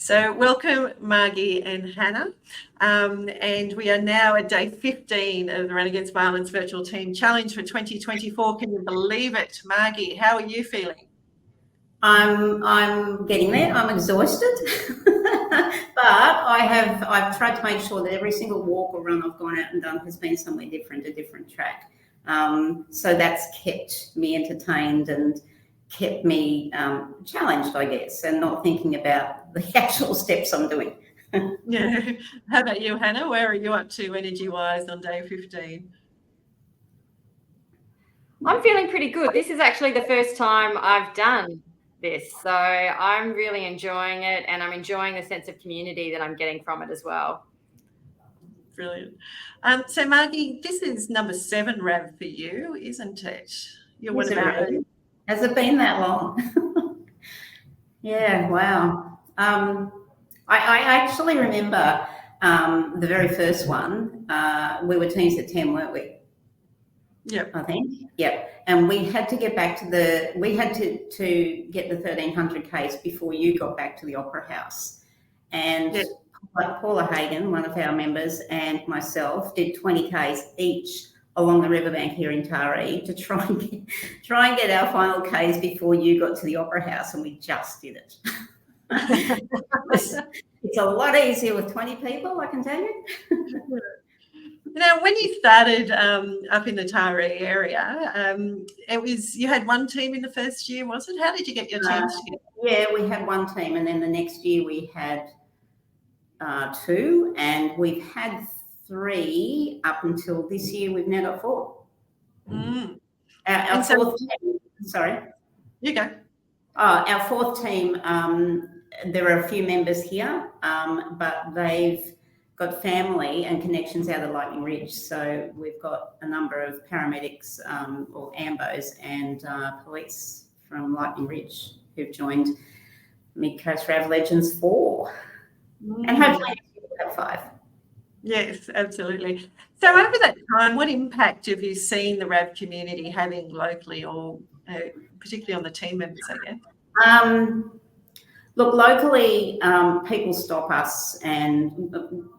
So welcome, Margie and Hannah. And we are now at day 15 of the Run Against Violence Virtual Team Challenge for 2024. Can you believe it? Margie, how are you feeling? I'm getting there. I'm exhausted, but I've tried to make sure that every single walk or run I've gone out and done has been somewhere different, a different track. So that's kept me entertained and kept me challenged, I guess, and not thinking about the actual steps I'm doing. Yeah. How about you, Hannah? Where are you up to energy-wise on day 15? I'm feeling pretty good. This is actually the first time I've done this, so I'm really enjoying it, and I'm enjoying the sense of community that I'm getting from it as well. Brilliant. So Margie, this is number 7 RAV for you, isn't it? You're one of our own. Has it been that long? Yeah, wow. I actually remember the very first one. We were teams at 10, weren't we? Yep. I think. Yep. And we had to get back to we had to get the 1300 case before you got back to the Opera House. And yep. Paula Hagan, one of our members, and myself did 20 Ks each along the riverbank here in Taree to try and get our final Ks before you got to the Opera House, and we just did it. It's a lot easier with 20 people, I can tell you. Now, when you started up in the Taree area, you had one team in the first year, was it? How did you get your teams together? Yeah, we had one team, and then the next year we had 2, and we've had 3 up until this year. We've now got 4. Mm. Our fourth team, sorry. You go. Our fourth team, there are a few members here, but they've got family and connections out of Lightning Ridge. So we've got a number of paramedics or AMBOs and police from Lightning Ridge who've joined Mid-North Coast RAV Legends 4. And hopefully we'll have 5. Yes, absolutely. So over that time, what impact have you seen the RAV community having locally, or particularly on the team members, I guess? Look, locally, people stop us, and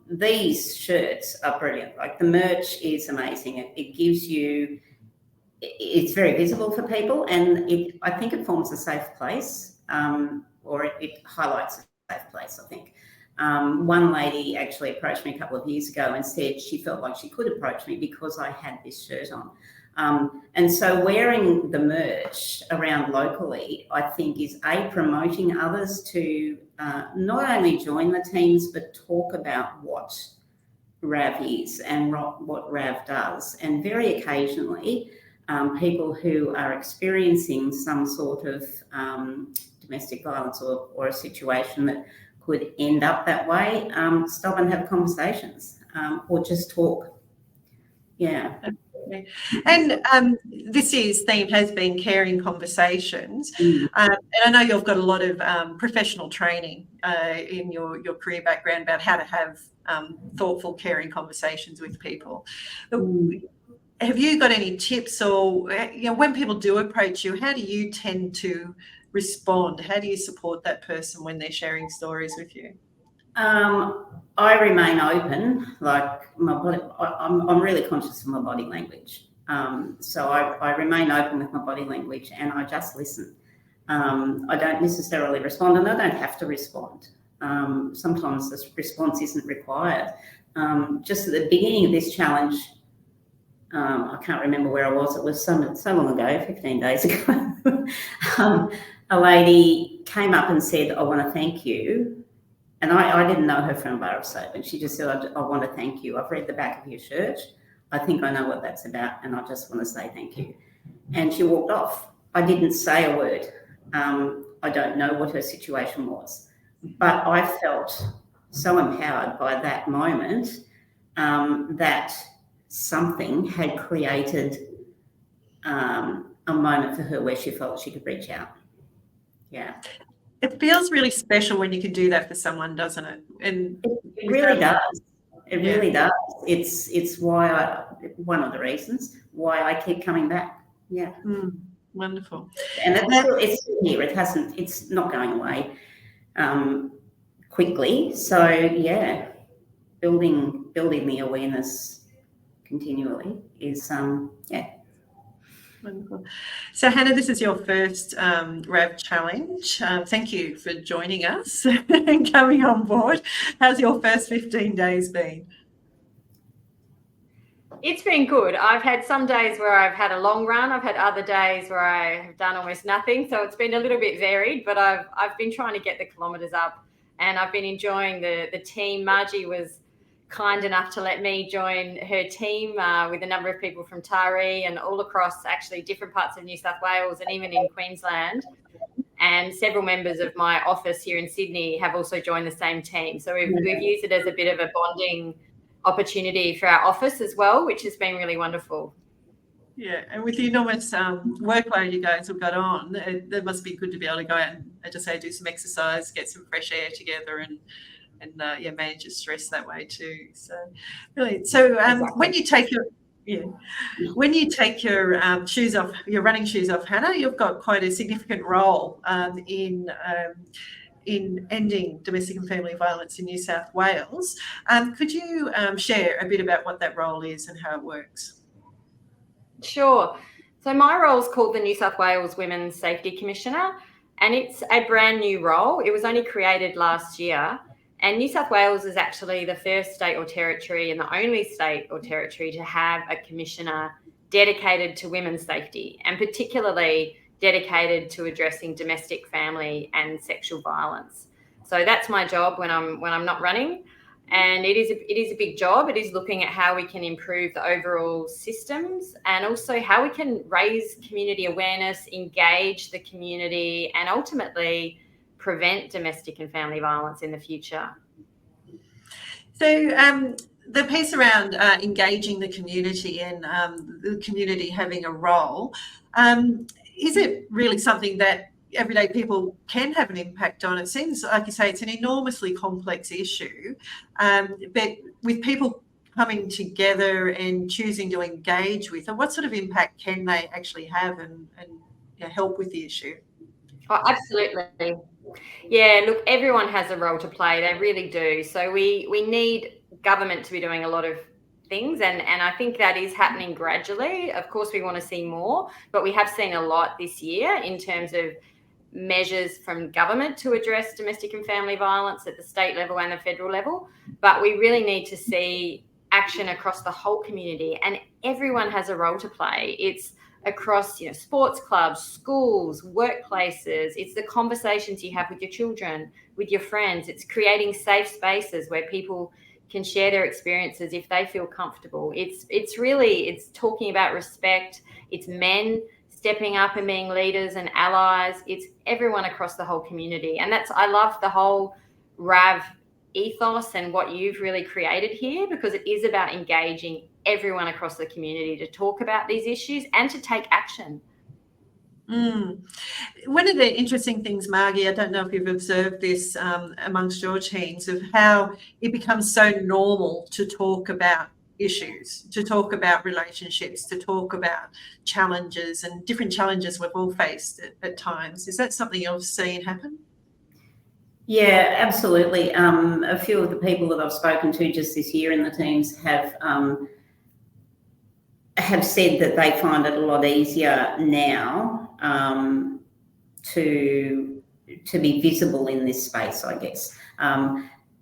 these shirts are brilliant. Like, the merch is amazing. It gives you, it's very visible for people, and I think it forms a safe place, or it highlights a safe place, I think. One lady actually approached me a couple of years ago and said she felt like she could approach me because I had this shirt on. And so wearing the merch around locally, I think, is promoting others to not only join the teams, but talk about what RAV is and what RAV does. And very occasionally, people who are experiencing some sort of domestic violence or a situation that could end up that way, stop and have conversations or just talk. Yeah. And this year's theme has been caring conversations. And I know you've got a lot of professional training in your career background about how to have thoughtful, caring conversations with people. Have you got any tips, or when people do approach you, how do you tend to respond? How do you support that person when they're sharing stories with you? I remain open. Like, my body, I'm really conscious of my body language. So I remain open with my body language, and I just listen. I don't necessarily respond, and I don't have to respond. Sometimes this response isn't required. Just at the beginning of this challenge, I can't remember where I was. It was so long ago, 15 days ago. A lady came up and said, "I want to thank you." And I didn't know her from a bar of soap. And she just said, I want to thank you. I've read the back of your shirt. I think I know what that's about, and I just want to say thank you. And she walked off. I didn't say a word. I don't know what her situation was. But I felt so empowered by that moment that something had created a moment for her where she felt she could reach out. Yeah. It feels really special when you can do that for someone, doesn't it? And it really does. It really does. It's why one of the reasons why I keep coming back. Yeah. Wonderful. And it's still here. It's not going away. quickly. So yeah, building the awareness continually is Wonderful. So Hannah, this is your first RAV challenge. Thank you for joining us and coming on board. How's your first 15 days been? It's been good. I've had some days where I've had a long run. I've had other days where I have done almost nothing. So it's been a little bit varied, but I've been trying to get the kilometres up, and I've been enjoying the team. Margie was kind enough to let me join her team with a number of people from Taree and all across actually different parts of New South Wales and even in Queensland. And several members of my office here in Sydney have also joined the same team. So we've used it as a bit of a bonding opportunity for our office as well, which has been really wonderful. Yeah, and with the enormous workload you guys have got on, it must be good to be able to go out and, as I say, do some exercise, get some fresh air together, and manage your stress that way too. So brilliant. So Exactly. when you take your shoes off, your running shoes off, Hannah, you've got quite a significant role in ending domestic and family violence in New South Wales. Could you share a bit about what that role is and how it works? Sure. So my role is called the New South Wales Women's Safety Commissioner, and it's a brand new role. It was only created last year, and New South Wales is actually the first state or territory and the only state or territory to have a commissioner dedicated to women's safety, and particularly dedicated to addressing domestic, family and sexual violence. So that's my job when I'm not running. And it is a big job. It is looking at how we can improve the overall systems and also how we can raise community awareness, engage the community, and ultimately prevent domestic and family violence in the future. So the piece around engaging the community and the community having a role, is it really something that everyday people can have an impact on? It seems, like you say, it's an enormously complex issue, but with people coming together and choosing to engage with it, what sort of impact can they actually have and help with the issue? Oh, absolutely. Yeah, look, everyone has a role to play. They really do. So we need government to be doing a lot of things, and I think that is happening gradually. Of course, we want to see more, but we have seen a lot this year in terms of measures from government to address domestic and family violence at the state level and the federal level. But we really need to see action across the whole community, and everyone has a role to play. It's across, sports clubs, schools, workplaces. It's the conversations you have with your children, with your friends. It's creating safe spaces where people can share their experiences if they feel comfortable. It's talking about respect. It's men stepping up and being leaders and allies. It's everyone across the whole community. And I love the whole RAV ethos and what you've really created here, because it is about engaging everyone across the community to talk about these issues and to take action. One of the interesting things, Margie, I don't know if you've observed this amongst your teams, of how it becomes so normal to talk about issues, to talk about relationships, to talk about challenges and different challenges we've all faced at times. Is that something you've seen happen? Yeah, absolutely. A few of the people that I've spoken to just this year in the teams have said that they find it a lot easier now to be visible in this space, I guess.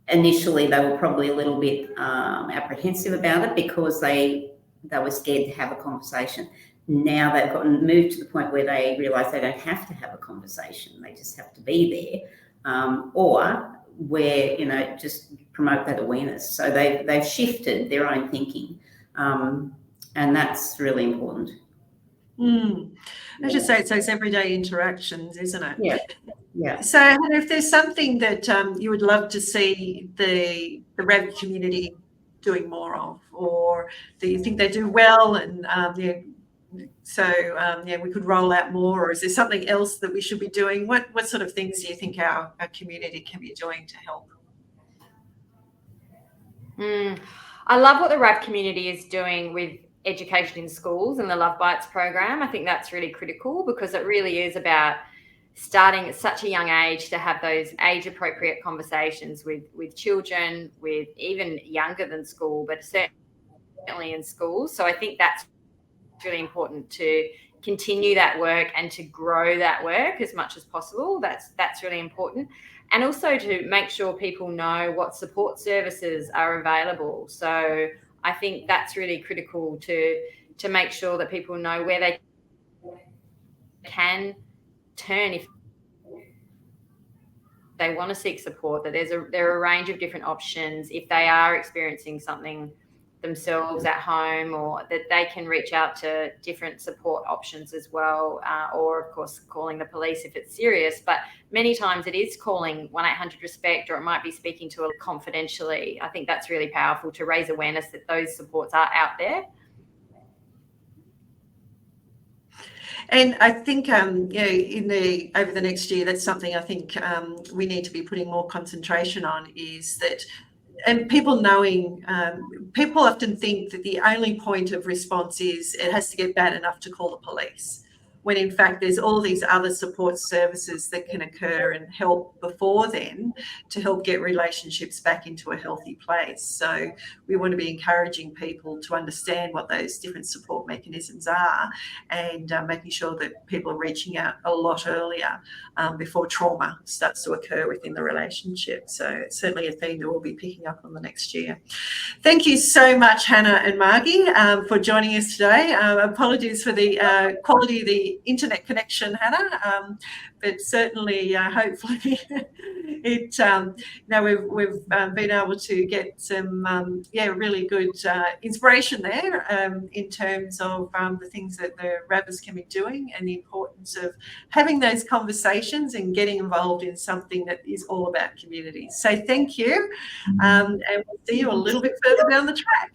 Initially, they were probably a little bit apprehensive about it because they were scared to have a conversation. Now they've moved to the point where they realise they don't have to have a conversation; they just have to be there, or where just promote that awareness. So they've shifted their own thinking, and that's really important. I should say it's those everyday interactions, isn't it? Yeah. So if there's something that you would love to see the RAV community doing more of, or that you think they do well, and we could roll out more, or is there something else that we should be doing? What sort of things do you think our community can be doing to help? I love what the RAV community is doing with education in schools and the Love Bites program. I think that's really critical, because it really is about starting at such a young age to have those age-appropriate conversations with children, with even younger than school, but certainly in school. So I think that's really important to continue that work and to grow that work as much as possible. That's really important. And also to make sure people know what support services are available. So I think that's really critical to make sure that people know where they can turn if they want to seek support, that there are a range of different options if they are experiencing something themselves at home, or that they can reach out to different support options as well, or of course calling the police if it's serious. But many times it is calling 1-800-RESPECT, or it might be speaking to a confidentially. I think that's really powerful to raise awareness that those supports are out there. And I think, over the next year, that's something I think we need to be putting more concentration on, is that, and people knowing, people often think that the only point of response is it has to get bad enough to call the police, when in fact there's all these other support services that can occur and help before then to help get relationships back into a healthy place. So we want to be encouraging people to understand what those different support mechanisms are, and making sure that people are reaching out a lot earlier before trauma starts to occur within the relationship. So it's certainly a theme that we'll be picking up on the next year. Thank you so much, Hannah and Margie, for joining us today. Apologies for the quality of the internet connection, Hannah, but certainly hopefully it we've been able to get some really good inspiration there in terms of the things that the RAVers can be doing, and the importance of having those conversations and getting involved in something that is all about community. So thank you, and we'll see you a little bit further down the track.